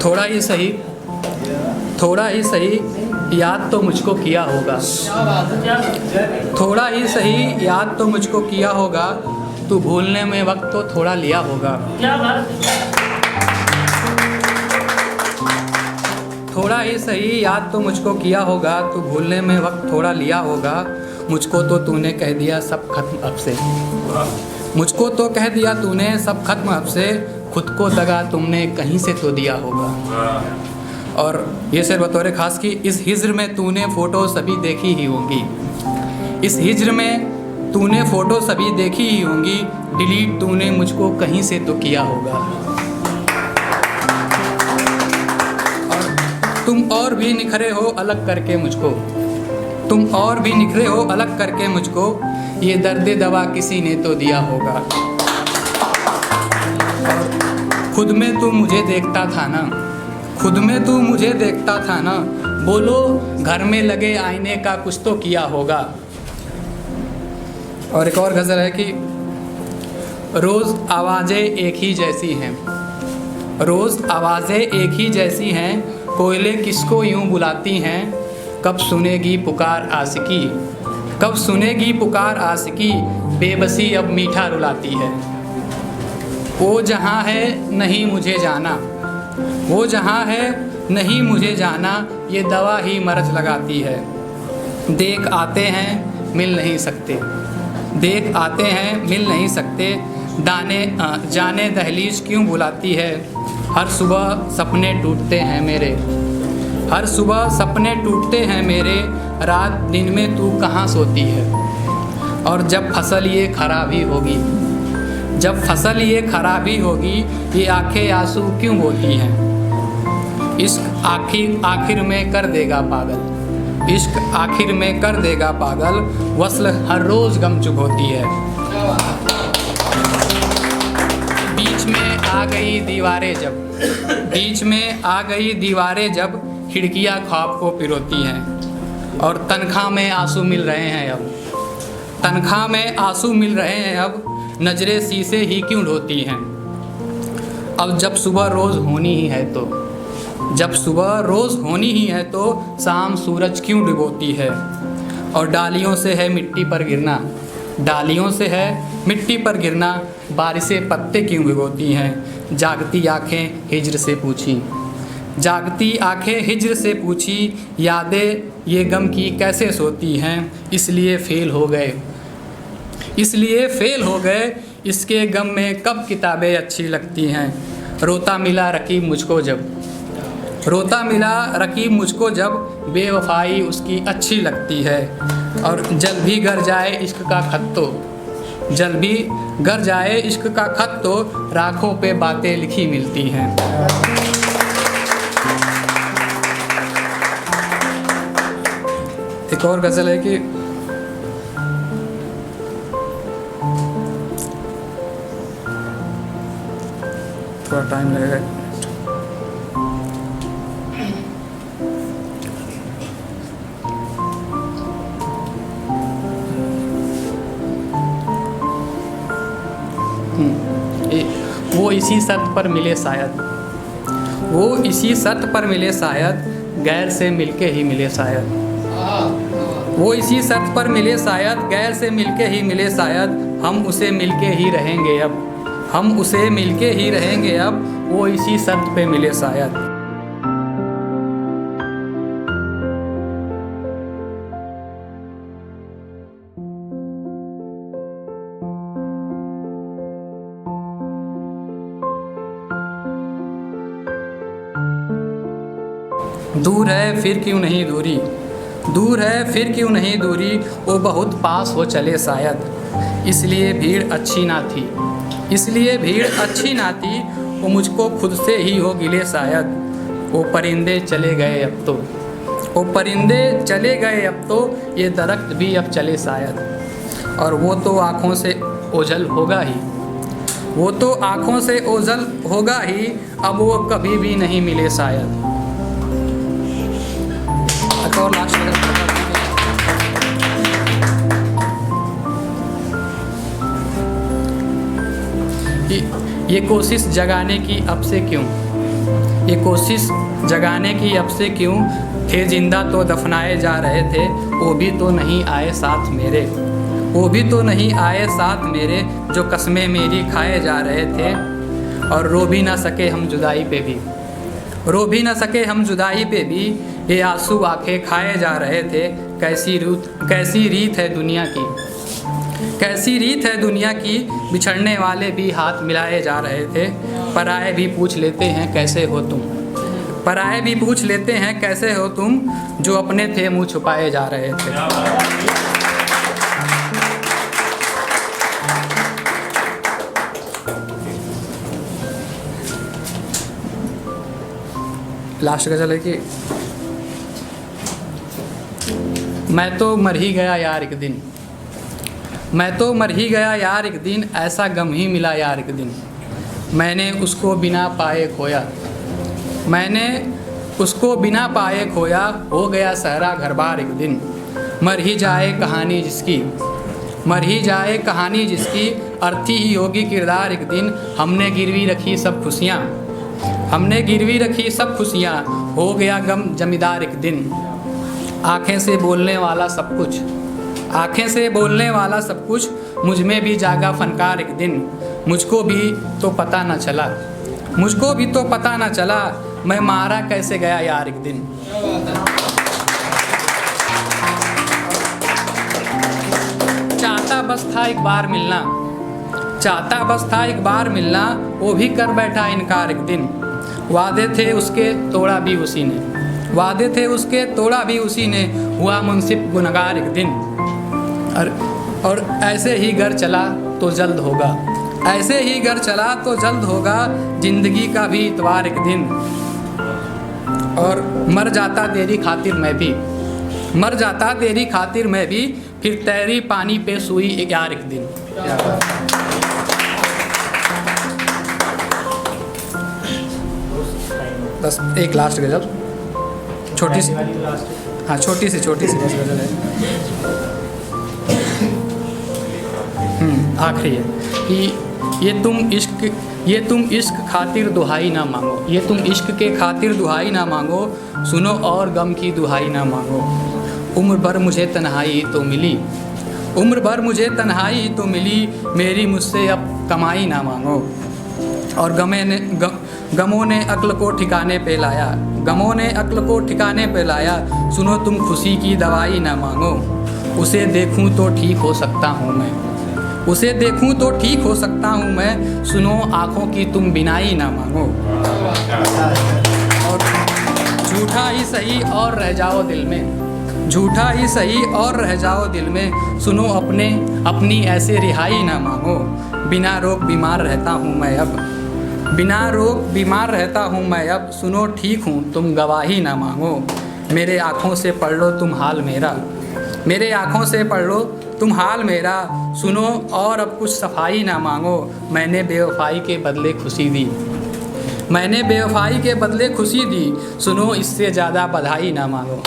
थोड़ा ही सही, थोड़ा ही सही याद तो मुझको किया होगा, थोड़ा ही सही याद तो मुझको किया होगा, तू भूलने में वक्त तो थोड़ा लिया होगा। थोड़ा ही सही याद तो मुझको किया होगा, तू भूलने में वक्त थोड़ा लिया होगा। मुझको तो तूने कह दिया सब खत्म अब से, मुझको तो कह दिया तूने सब खत्म अब से, खुद को दगा तुमने कहीं से तो दिया होगा। और ये शेर बतौर ख़ास कि इस हिज्र में तूने फ़ोटो सभी देखी ही होंगी, इस हिज्र में तूने फ़ोटो सभी देखी ही होंगी, डिलीट तूने मुझको कहीं से तो किया होगा। और तुम और भी निखरे हो अलग करके मुझको, तुम और भी निखरे हो अलग करके मुझको, ये दर्द दवा किसी ने तो दिया होगा। खुद में तू मुझे देखता था ना, खुद में तू मुझे देखता था ना, बोलो घर में लगे आईने का कुछ तो किया होगा। और एक और गज़ल है कि रोज़ आवाज़ें एक ही जैसी हैं, रोज़ आवाज़ें एक ही जैसी हैं, कोयले किसको यूं बुलाती हैं, कब सुनेगी पुकार आशिकी, कब सुनेगी पुकार आशिकी, बेबसी अब मीठा रुलाती है। वो जहाँ है नहीं मुझे जाना, वो जहाँ है नहीं मुझे जाना, ये दवा ही मरज लगाती है। देख आते हैं मिल नहीं सकते, देख आते हैं मिल नहीं सकते, दाने जाने दहलीज क्यों बुलाती है। हर सुबह सपने टूटते हैं मेरे, हर सुबह सपने टूटते हैं मेरे, रात दिन में तू कहाँ सोती है। और जब फसल ये खराबी होगी, जब फसल ये खराबी होगी, ये आंखें आंसू क्यों बोती हैं। इश्क आखिर आखिर में कर देगा पागल, इश्क आखिर में कर देगा पागल, वस्ल हर रोज़ गम चुभोती है। बीच में आ गई दीवारें जब, बीच में आ गई दीवारें जब, खिड़कियाँ ख्वाब को पिरोती हैं। और तनख्वाह में आंसू मिल रहे हैं अब, तनख्वाह में आंसू मिल रहे हैं अब, नजरें शीशे ही क्यों ढोती हैं। अब जब सुबह रोज़ होनी ही है तो, जब सुबह रोज़ होनी ही है तो, शाम सूरज क्यों डुबोती है। और डालियों से है मिट्टी पर गिरना, डालियों से है मिट्टी पर गिरना, बारिशें पत्ते क्यों भिगोती हैं। जागती आँखें हिज्र से पूछी, जागती आंखें हिज्र से पूछी, यादें ये गम की कैसे सोती हैं। इसलिए फ़ेल हो गए, इसलिए फ़ेल हो गए, इसके गम में कब किताबें अच्छी लगती हैं। रोता मिला रकीब मुझको जब, रोता मिला रकीब मुझको जब, बेवफाई उसकी अच्छी लगती है। और जल भी गर जाए इश्क का खत तो, जल भी गर जाए इश्क का खत तो, राखों पे बातें लिखी मिलती हैं। एक और गज़ल है कि थोड़ा टाइम लगेगा। वो इसी शर्त पर मिले शायद, वो इसी शर्त पर मिले शायद, गैर से मिलके ही मिले शायद। वो इसी शर्त पर मिले शायद, गैर से मिलके ही मिले शायद, हम उसे मिलके ही रहेंगे अब, हम उसे मिलके ही रहेंगे अब, वो इसी शर्त पे मिले शायद। दूर है फिर क्यों नहीं दूरी, दूर है फिर क्यों नहीं दूरी, वो बहुत पास हो चले शायद। इसलिए भीड़ अच्छी ना थी, इसलिए भीड़ अच्छी ना थी, वो मुझको खुद से ही हो गिले शायद। वो परिंदे चले गए अब तो, वो परिंदे चले गए अब तो, ये दरख्त भी अब चले शायद। और वो तो आँखों से ओझल होगा ही, वो तो आँखों से ओझल होगा ही, अब वो कभी भी नहीं मिले शायद। और लास्ट ये कोशिश जगाने की अब से क्यों, ये कोशिश जगाने की अब से क्यों, थे जिंदा तो दफनाए जा रहे थे, वो भी तो नहीं आए साथ मेरे, वो भी तो नहीं आए साथ मेरे, जो कस्में मेरी खाए जा रहे थे। और रो भी ना सके हम जुदाई पे भी, रो भी ना सके हम जुदाई पे भी, ये आंसू आंखें खाए जा रहे थे। कैसी रीत है दुनिया की, कैसी रीत है दुनिया की, बिछड़ने वाले भी हाथ मिलाए जा रहे थे। पराए भी पूछ लेते हैं कैसे हो तुम, पराए भी पूछ लेते हैं कैसे हो तुम, जो अपने थे मुँह छुपाए जा रहे थे। लास्ट गजल है कि मैं तो मर ही गया यार एक दिन, मैं तो मर ही गया यार एक दिन, ऐसा गम ही मिला यार एक दिन। मैंने उसको बिना पाए खोया, मैंने उसको बिना पाए खोया, हो गया सहरा घर बार एक दिन। मर ही जाए कहानी जिसकी, मर ही जाए कहानी जिसकी, अर्थी ही होगी किरदार एक दिन। हमने गिरवी रखी सब खुशियाँ, हमने गिरवी रखी सब खुशियाँ, हो गया गम जमींदार एक दिन। आँखें से बोलने वाला सब कुछ, आँखें से बोलने वाला सब कुछ, मुझ में भी जागा फनकार एक दिन। मुझको भी तो पता न चला, मुझको भी तो पता न चला, मैं मारा कैसे गया यार एक दिन। चाहता बस था एक बार मिलना, चाहता बस था एक बार मिलना, वो भी कर बैठा इनकार एक दिन। वादे थे उसके तोड़ा भी उसी ने, वादे थे उसके तोड़ा भी उसी ने, हुआ मुनसिफ गुनहगार एक दिन। और ऐसे ही घर चला तो जल्द होगा, ऐसे ही घर चला तो जल्द होगा, जिंदगी का भी इतवार एक दिन। और मर जाता तेरी खातिर मैं भी, मर जाता तेरी खातिर मैं भी, फिर तैरी पानी पे सुई यार एक दिन। बस एक लास्ट गजल, छोटी सी, हाँ छोटी सी बस गजल है, आखिरी है कि ये तुम इश्क खातिर दुहाई ना मांगो, ये तुम इश्क के खातिर दुहाई ना मांगो, सुनो और गम की दुहाई ना मांगो। उम्र भर मुझे तन्हाई तो मिली, उम्र भर मुझे तन्हाई तो मिली, मेरी मुझसे अब कमाई ना मांगो। और गमों ने अक्ल को ठिकाने पे लाया, गमों ने अक्ल को ठिकाने पे लाया, सुनो तुम खुशी की दवाई ना मांगो। उसे देखूं तो ठीक हो सकता हूँ मैं, उसे देखूं तो ठीक हो सकता हूँ मैं, सुनो आँखों की तुम बिनाई ना मांगो। और झूठा ही सही और रह जाओ दिल में, झूठा ही सही और रह जाओ दिल में, सुनो अपनी ऐसे रिहाई ना मांगो। बिना रोग बीमार रहता हूँ मैं अब, बिना रोग बीमार रहता हूँ मैं अब, सुनो ठीक हूँ तुम गवाही ना मांगो। मेरे आँखों से पढ़ लो तुम हाल मेरा, मेरे आँखों से पढ़ लो तुम हाल मेरा, सुनो और अब कुछ सफाई ना मांगो। मैंने बेवफाई के बदले खुशी दी, मैंने बेवफाई के बदले खुशी दी, सुनो इससे ज़्यादा बधाई ना मांगो।